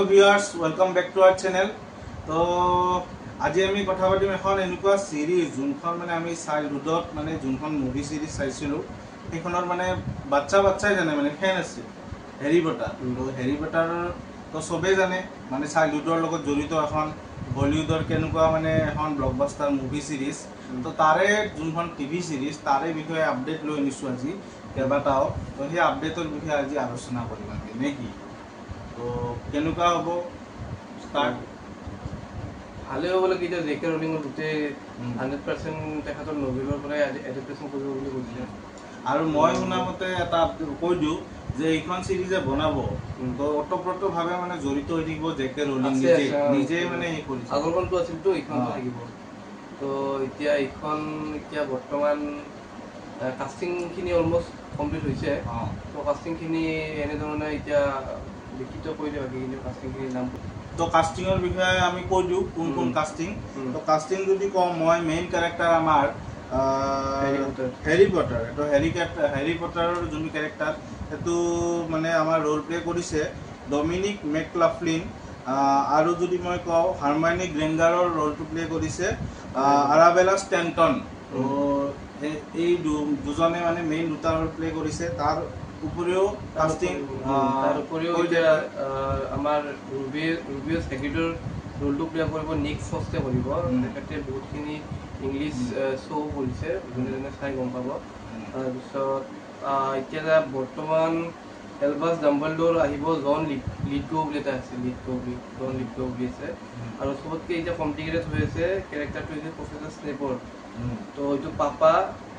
Hello viewers, welcome back to our channel. So আজি আমি কথা পাতিম এখন এনেকুৱা সিৰিজ যোনখন মানে আমি চাইল্ডহুডত মানে যোনখন মুভি সিৰিজ চাইছিলো সেইখনৰ মানে বাচ্চাই জানে মানে ফ্যান আছে হ্যাৰি পটাৰ তো হ্যাৰি পটাৰ তো সবে জানে মানে চাইল্ডহুডৰ লগত জড়িত এখন বলিউডৰ কেনেকুৱা মানে এখন ব্লকবাস্টাৰ মুভি সিৰিজ তো তাৰে যোনখন টিভি সিৰিজ তাৰে বিষয়ে আপডেট লৈ আনিছো আজি কেইবাটাও তো সেই আপডেটৰ বিষয়ে আজি আলোচনা কৰিম আমি নেকি তো কেনেকুৱা হ'ব স্টাৰ্ট ভালে হ'ব লাগে যে জেকে ৰলিঙৰ গুটে 100% তেখেতৰ নভেলৰ পৰা এডাপ্টেশন কৰিব বুলি কৈছে আৰু মই শুনা মতে এটা কৈ দিও যে এইখন সিৰিজে বনাব তো অতপ্ৰতভাৱে মানে জড়িত হৈ থাকিব জেকে ৰলিং নিজে মানে এই কৰিছে আগৰখনটো আছিল তো এইখনটো থাকিব তো এইখন বৰ্তমান কাস্টিং খিনি অলমোস্ট কমপ্লিট হৈছে তো কাস্টিং খিনি এনে ধৰণে লিখিত কৰি দিয়া বাকিখিনি কাস্টিং খিনি নাম তো কাস্টিংৰ বিষয়ে আমি কৈ দিও কোন কাস্টিং তো কাস্টিং যদি কম মই মেইন ক্যারেক্টার আমাৰ হ্যাৰি পটাৰ তো হ্যাৰি পটাৰৰ যোন ক্যাৰেক্টাৰ এটো মানে আমাৰ ৰোল প্লে কৰিছে ডমিনিক মেকলাফলিন আৰু যদি মই কওঁ হাৰমাইনি গ্ৰেঙ্গাৰৰ ৰোলটো প্লে কৰিছে আৰাবেলা স্ট্যান্টন তো এই দুজনে মানে মেইন দুটা ৰোল প্লে কৰিছে তাৰ উপৰিও কাস্টিং তাৰ উপৰিও আমাৰ ৰুবিয়াছ হেগিডৰ ৰোলটো প্লে কৰিব নিক ফষ্টে কৰিব তেখেতে বহুতখিনি ইংলিছ শ্ব' কৰিছে যোনে চাই গম পাব তাৰপিছত এতিয়া বৰ্তমান এলবাছ ডাম্বলডৰ আহিব জন লিডগো বুলি এটা আছে জন লিডগো বুলি আছে আৰু চবতকৈ এতিয়া কমপ্লিকেটেড হৈ আছে কেৰেক্টাৰটো হৈছে প্ৰফেচাৰ স্নেপৰ তো এইটো পাপা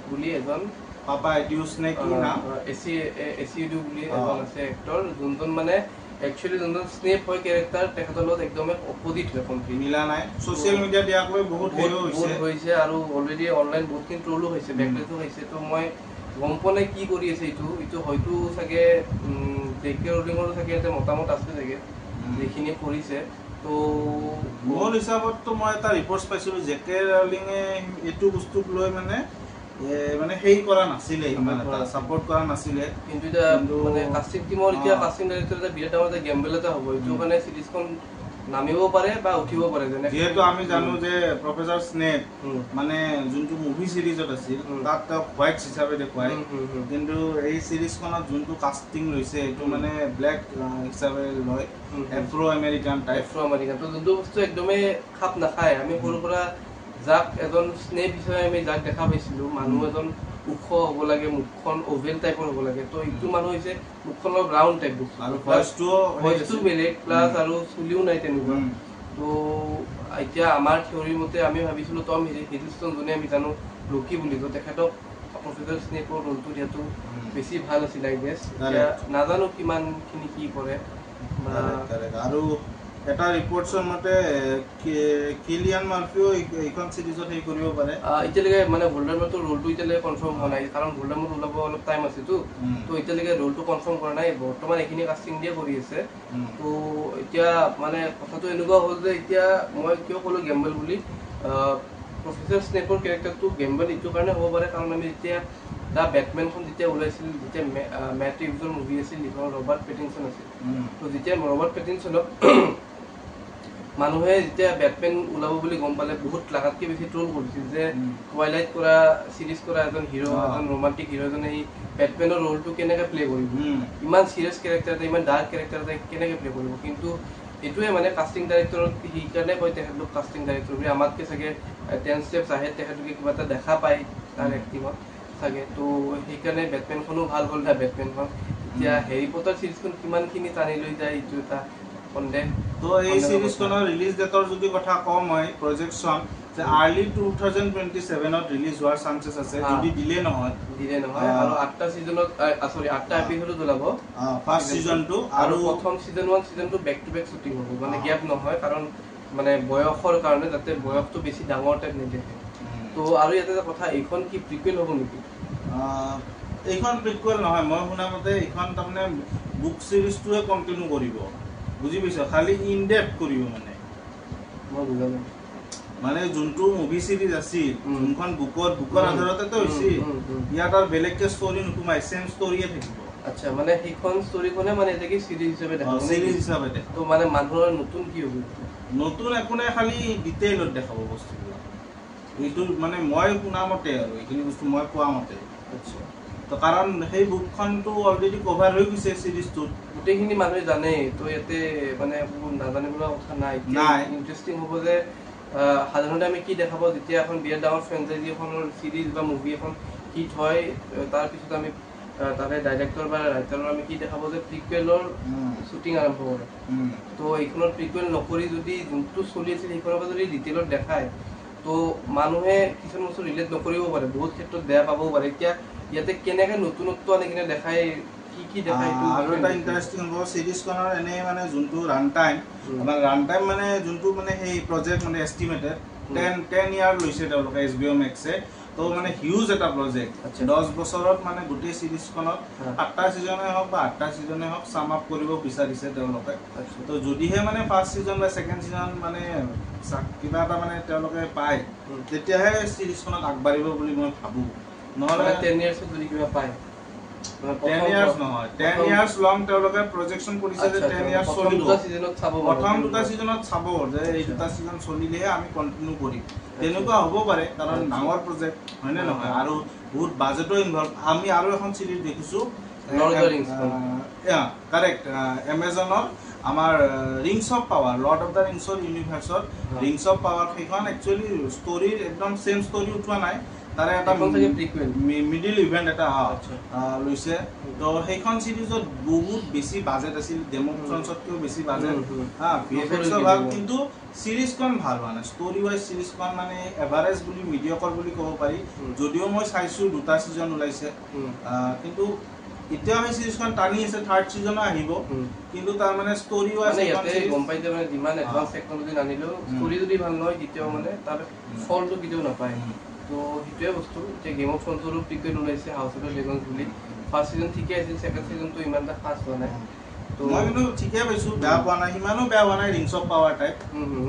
বুলি এজন পাপা এডিউস নে কি নাম এসিডু বুলি এজন আছে এক্টৰ যোনজন মানে একচুয়ালি যোনজন স্নেপ হয় ক্যাৰেক্টাৰ তেখেতৰ লগত একদম অপোজিট হয় কমপ্লিট মিলা নাই সোশ্যাল মিডিয়া দিয়াকৈ বহুত হৈছে আৰু অলৰেডি অনলাইন বহুতখিনি ট্ৰলো হৈছে বেকলেছো হৈছে তো মই গম পোৱা নাই কি কৰি আছে এইটো হয়তো চাগে জেকে ৰলিঙৰো চাগে এটা মতামত আছে চাগে যিখিনি কৰিছে তো মোৰ হিচাপত তো মই এটা ৰিপৰ্টছ পাইছিলো জেকে ৰলিঙে এইটো বস্তুক লৈ মানে হেই কৰা নাছিলে ইমান এটা সাপোৰ্ট কৰা নাছিলে কিন্তু মানে কাস্টিং টিমৰ কাস্টিং ডাইৰেক্টৰ এটা বিৰাট ডাঙৰ গেমবেল এটা হ'ব এইটো মানে সিৰিজখন নামিব পাৰে বা উঠিব পাৰে যেহেতু আমি জানো যে প্ৰফেসৰ স্নেপ মানে যোনটো মুভি সিৰিজত আছিল তাত হোৱাইট হিচাপে দেখুৱায় কিন্তু এই সিৰিজখনত যোনটো কাস্টিং লৈছে এইটো মানে ব্ল্যাক হিচাপে লয় এফ্ৰো আমেৰিকান তো যোনটো বস্তু একদমেই খাপ নাখায় আমি সৰুৰ পৰা যাক এজন স্নেপ হিচাপে আমি যাক দেখা পাইছিলো মানুহ এজন ওখ হ'ব লাগে মুখখন ওভেল টাইপৰ হ'ব লাগে তো এইটো মানুহ হৈছে মুখখনৰ ৰাউণ্ড টাইপ আৰু ভয়েসটো বেলেগ প্লাস আৰু চুলিও নাই তেনেকুৱা তো এতিয়া আমাৰ থিওৰি মতে আমি ভাবিছিলো টম হিডলষ্টন যোনে আমি জানো লকি বুলি তো তেখেতক প্ৰফেসৰ স্নেপৰ ৰোলটো দিয়াটো বেছি ভাল আছিল আই গেছ নাজানো কিমানখিনি কি কৰে আৰু এটা ৰিপৰ্টছৰ মতে কিলিয়ান মাৰ্ফিও এইখন সিৰিজত হেই কৰিব পাৰে এতিয়ালৈকে মানে ভোল্ডাৰমৰ্টৰ ৰোলটো এতিয়ালৈকে কনফাৰ্ম হোৱা নাই কাৰণ ভোল্ডাৰমৰ্ট ওলাব অলপ টাইম আছে তো এতিয়ালৈকে ৰোলটো কনফাৰ্ম কৰা নাই বৰ্তমান এইখিনি কাস্টিং দিয়ে কৰি আছে তো এতিয়া মানে কথাটো এনেকুৱা হ'ল যে এতিয়া মই কিয় ক'লো গেম্বল বুলি প্ৰফেসৰ স্নেপৰ কেৰেক্টাৰটো গেম্বল এইটো কাৰণে হ'ব পাৰে কাৰণ আমি যেতিয়া দা বেটমেনখন যেতিয়া ওলাইছিল যেতিয়া মেট ৰিভছৰ মুভি আছিল যিখন ৰবাৰ্ট পেটিনছন আছিল তো যেতিয়া ৰবাৰ্ট পেটিনছনক মানুহে যেতিয়া বেটমেন ওলাব বুলি গম পালে বহুত লাগাতকৈ বেছি ট্ৰল কৰিছিল যে টুৱাইলাইট কৰা সিৰিজ কৰা এজন হিৰো এজন ৰোমান্টিক হিৰো এজনে এই বেটমেনৰ ৰোলটো কেনেকৈ প্লে কৰিব ইমান সিৰিয়াছ কেৰেক্টাৰ এটা ইমান ডাৰ্ক কেৰেক্টাৰ এটা কেনেকৈ প্লে কৰিব কিন্তু এইটোৱে মানে কাস্টিং ডাইৰেক্টৰক সেইকাৰণে কয় তেখেতলোক কাস্টিং ডাইৰেক্টৰ বুলি আমাতকৈ চাগে 10 ষ্টেপছ আহে তেখেতলোকে কিবা এটা দেখা পায় তাৰ এক্টিঙত চাগে তো সেইকাৰণে বেটমেনখনো ভাল হ'ল না বেটমেনখন এতিয়া হেৰি পটাৰ সিৰিজখন কিমানখিনি টানি লৈ যায় এইটো এটা সন্দেহ তো এই সিৰিজখনৰ ৰিলিজ ডেটৰ যদি কথা কওঁ মই প্ৰজেকচন যে আৰ্লি 2027ত ৰিলিজ হোৱাৰ চান্সেছ আছে যদি ডিলে নহয় আৰু 8টা সিজনত সৰি 8টা এপিসোডত ওলাব ফাৰ্স্ট সিজনটো আৰু প্ৰথম সিজন 1 সিজন 2 বেক টু বেক শুটিং হ'ব মানে গ্যাপ নহয় কাৰণ মানে বয়সৰ কাৰণে যাতে বয়সটো বেছি ডাঙৰ টাইপ নেদেখে তো আৰু ইয়াতে কথা এইখন কি প্ৰিকুৱেল হ'ব নেকি এইখন প্ৰিকুৱেল নহয় মই শুনা মতে এইখন তাৰমানে বুক সিৰিজটোৱে কন্টিনিউ কৰিব বুজি পাইছো খালি ইন ডেপথ কৰিব মানে মই বুজালো মানে যোনটো মুভি সিৰিজ আছিল যোনখন বুকৰ আধাৰতে তো হৈছে ইয়াত আৰু বেলেগকে ষ্টৰী নুকুমাই সেম ষ্টৰীয়ে থাকিব আচ্ছা মানে সেইখন ষ্টৰীখনে মানে এটাকে সিৰিজ হিচাপে দেখাব সিৰিজ হিচাপে দেখাব তো মানে মানুহৰ নতুন কি হ'ব নতুন একো নাই খালি ডিটেইলত দেখাব বস্তুবিলাক এইটো মানে মই শুনা মতে আৰু এইখিনি বস্তু মই কোৱা মতে আচ্ছা তো কাৰণ সেই বুকখনটো অলৰেডি কভাৰ হৈ গৈছে সিৰিজটোত গোটেইখিনি মানুহে জানে তো ইয়াতে মানে নাজানিবলগা কথা নাই ইণ্টাৰেষ্টিং হ'ব যে সাধাৰণতে আমি কি দেখাব যেতিয়া এখন বিৰাট ডাঙৰ ফ্ৰেঞ্চাইজি এখনৰ সিৰিজ বা মুভি এখন হিট হয় তাৰপিছত আমি তাৰে ডাইৰেক্টৰ বা ৰাইটাৰৰ আমি কি দেখাব যে প্ৰিকুৱেলৰ শ্বুটিং আৰম্ভ কৰে তো এইখনৰ প্ৰিকুৱেল নকৰি যদি যোনটো চলি আছিল সেইখনৰ পৰা যদি ডিটেইলত দেখায় তো মানুহে কিছুমান বস্তু ৰিলেট নকৰিব পাৰে বহুত ক্ষেত্ৰত বেয়া পাবও পাৰে এতিয়া ইয়াতে কেনেকৈ নতুনত্ব আনি কিনে দেখায় কি দেখায় এইটো আৰু এটা ইণ্টাৰেষ্টিং হ'ব চিৰিজখনৰ এনেই মানে যোনটো ৰান টাইম আমাৰ ৰান টাইম মানে যোনটো মানে সেই প্ৰজেক্ট মানে এষ্টিমেটেড 10 ইয়াৰ লৈছে তেওঁলোকে HBO Maxে তো মানে হিউজ এটা প্ৰজেক্ট 10 বছৰত মানে গোটেই সিৰিজখনত 8টা সিজনে হওক বা 8টা সিজনে হওক সাম আপ কৰিব বিচাৰিছে তেওঁলোকে তো যদিহে মানে ফাৰ্ষ্ট সিজন বা সেকেন্ড সিজন মানে কিবা এটা মানে তেওঁলোকে পায় তেতিয়াহে সিৰিজখনত আগবাঢ়িব বুলি মই ভাবো নহলে 10 ইয়াৰ্ছত যদি কিবা পায় 10 years নহয় 10 years লং তেওঁলোকে প্ৰজেকচন কৰিছে যে 10 years চলিব প্ৰথম দুটা সিজনত চাব যে এই দুটা সিজন চলিলেহে আমি কন্টিনিউ কৰিম তেনেকুৱা হ'ব পাৰে কাৰণ ডাঙৰ প্ৰজেক্ট হয় নে নহয় আৰু বহুত বাজেটো ইনভলভ আমি আৰু এখন সিৰিজ দেখিছো Lord of the Rings correct এমাজনৰ আমাৰ Rings of Power Lord of the ৰিংছৰ ইউনিভাৰ্সৰ ৰিংছ অফ পাৱাৰ সেইখন একচুয়ালি ষ্টৰীৰ একদম সেম ষ্টৰী উঠোৱা নাই তাৰে এটা মিডিল ইভেন্ট এটা লৈছে তো সেইখন সিৰিজত বহুত বেছি বাজেট আছিল গেম অফ থ্ৰনছতকৈ বেছি বাজেট ভিএফএক্সৰ ভাল কিন্তু সিৰিজখন ভাল হোৱা নাই ষ্টৰী ওয়াইজ সিৰিজখন মানে এভাৰেজ বুলি মিডিয়কৰ বুলি ক'ব পাৰি যদিও মই চাইছো দুটা সিজন ওলাইছে কিন্তু এতিয়া সেই সিৰিজখন টানি আছে থাৰ্ড সিজনো আহিব কিন্তু তাৰ মানে ষ্টৰী ওয়াইজ ইয়াতে গম পাই যে মানে যিমান এডভান্স টেকনলজি আনিলো ষ্টৰী যদি ভাল নহয় তেতিয়াও মানে তাৰ ফলটো কেতিয়াও নাপায় তো সেইটোৱে বস্তু যে গেম অফ থ্ৰনছৰো প্ৰিকুৱেল ওলাইছে হাউচ অফ দ্য ড্ৰেগনছ বুলি ফাৰ্ষ্ট সিজন ঠিকে আছিল সেকেন্ড সিজনটো ইমান এটা খাস হোৱা নাই তো মই কিন্তু ঠিকে পাইছো বেয়া পোৱা নাই ইমানো বেয়া হোৱা নাই ৰিংছ অফ পাৱাৰ টাইপ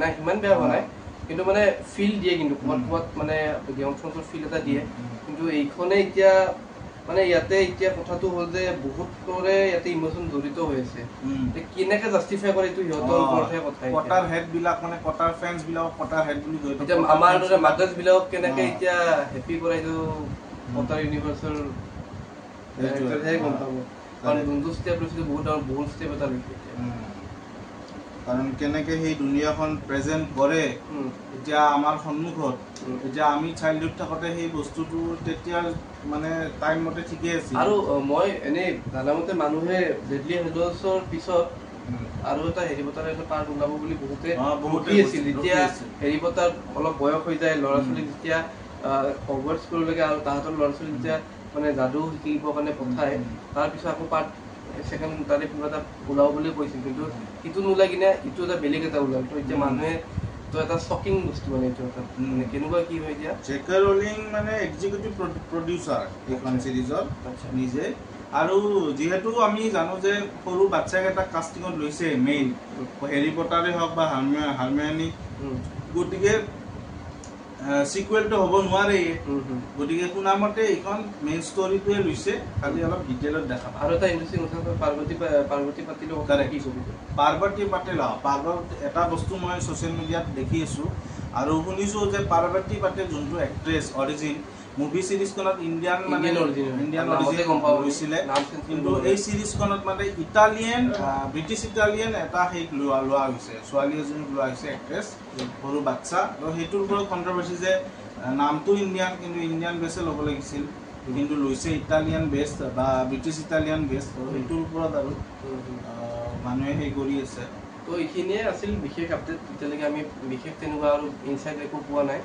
নাই ইমান বেয়া হোৱা নাই কিন্তু মানে ফিল দিয়ে কিন্তু ক'ৰবাত মানে গেম অফ থ্ৰনছৰ ফিল এটা দিয়ে কিন্তু এইখনে এতিয়া মানে ইয়াতে এতিয়া কথাটো হ'ল যে বহুতৰে ইয়াতে ইমোশন জড়িত হৈ আছে কেনেকৈ জাষ্টিফাই কৰে এইটো সিহঁতৰ ওপৰতহে কথা কটাৰ হেড বিলাক মানে কটাৰ ফেন্স বিলাক কটাৰ হেড বুলি কয় এতিয়া আমাৰ দৰে মাদাৰ্স বিলাকক কেনেকৈ এতিয়া হেপী কৰাই এইটো কটাৰ ইউনিভাৰ্সৰ ডাইৰেক্টৰহে গম পাব কাৰণ যোনটো ষ্টেপ লৈছে বহুত ষ্টেপ এটা লৈছে কাৰণ কেনেকৈ সেই দুনিয়াখন প্ৰেজেণ্ট কৰে এতিয়া আমাৰ সন্মুখত এতিয়া আমি চাইল্ডহুড থাকোঁতে সেই বস্তুটো তেতিয়া মানে টাইম মতে ঠিকে আছিল আৰু মই এনেই জানামতে মানুহে ডেডলি হেডছৰ পিছত আৰু এটা হেৰি পটাৰ এটা পাৰ্ট ওলাব বুলি বহুতে আছিল যেতিয়া হেৰি পটাৰ অলপ বয়স হৈ যায় ল'ৰা ছোৱালীক যেতিয়া হগৱাৰ্টছ স্কুললৈকে আৰু তাহাঁতৰ ল'ৰা ছোৱালী যেতিয়া মানে যাদু শিকিবৰ কাৰণে পঠায় তাৰপিছত আকৌ পাৰ্ট সেকেন্ড তাৰে কিবা এটা ওলাব বুলি কৈছিল কিন্তু ইটো নোলাই কিনে ইটো এটা বেলেগ এটা ওলাল তো এতিয়া মানুহে তো এটা শ্বকিং বস্তু মানে এইটো এটা মানে কেনেকুৱা কি হয় এতিয়া জেকে ৰলিং মানে এক্সিকিউটিভ প্ৰডিউচাৰ এইখন সিৰিজৰ নিজে আৰু যেহেতু আমি জানো যে সৰু বাচ্চাক এটা কাষ্টিঙত লৈছে মেইন হেৰি পটাৰে হওক বা হাৰমিয়নি গতিকে সিকুৱেলটো হ'ব নোৱাৰে গতিকে শুনামতে এইখন মেইন ষ্টৰীটোৱে লৈছে খালি অলপ ডিটেইলত দেখাব আৰু এটা ইণ্টাৰেষ্টিং কথা পাৰ্বতী পাতিলো কি কবি পাৰ্বতী পাটিল এটা বস্তু মই ছ'চিয়েল মিডিয়াত দেখি আছোঁ আৰু শুনিছোঁ যে পাৰ্বতী পাটিল যোনটো এক্ট্ৰেছ অৰিজিন মুভি সিৰিজখনত ইণ্ডিয়ান অৰিজিন হৈছিলে কিন্তু এই সিৰিজখনত মানে ব্ৰিটিছ ইটালিয়ান এটা সেই লোৱা হৈছে ছোৱালী এজনীক লোৱা হৈছে এক্ট্ৰেছ সৰু বাচ্চা তো সেইটোৰ ওপৰত কণ্ট্ৰভাৰ্চি যে নামটো ইণ্ডিয়ান কিন্তু ইণ্ডিয়ান বেছে ল'ব লাগিছিল কিন্তু লৈছে ইটালিয়ান বেষ্ট বা ব্ৰিটিছ ইটালিয়ান বেষ্ট সেইটোৰ ওপৰত আৰু মানুহে সেই কৰি আছে তো এইখিনিয়ে আছিল বিশেষ আপডেট এতিয়ালৈকে আমি বিশেষ তেনেকুৱা আৰু ইনচাইট একো পোৱা নাই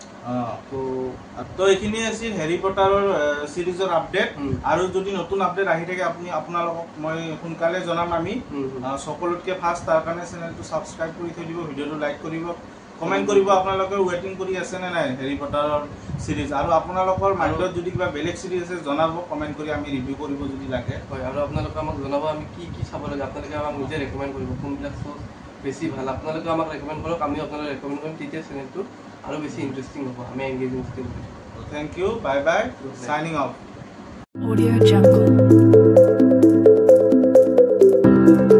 তো এইখিনিয়ে আছিল হেৰি পটাৰৰ সিৰিজৰ আপডেট আৰু যদি নতুন আপডেট আহি থাকে আপোনালোকক মই সোনকালে জনাম আমি সকলোতকৈ ফাৰ্ষ্ট তাৰ কাৰণে চেনেলটো ছাবস্ক্ৰাইব কৰি থৈ দিব ভিডিঅ'টো লাইক কৰিব কমেণ্ট কৰিব আপোনালোকে ৱেটিং কৰি আছে নে নাই হেৰি পটাৰৰ সিৰিজ আৰু আপোনালোকৰ মাইণ্ডত যদি কিবা বেলেগ সিৰিজ আছে জনাব কমেণ্ট কৰি আমি ৰিভিউ কৰিব যদি লাগে হয় আৰু আপোনালোকে আমাক জনাব আমি কি চাব লাগে আপোনালোকে আমাক নিজে ৰেকমেণ্ড কৰিব কোনবিলাক শ্ব' বেছি ভাল আপোনালোকে আমাক ৰেকমেণ্ড কৰক আমি আপোনালোকে ৰেকমেণ্ড কৰিম তেতিয়া চেনেলটো আৰু বেছি ইণ্টাৰেষ্টিং হ'ব আমি engaging still thank you bye bye signing off Audio Jungle. ধন্যবাদ।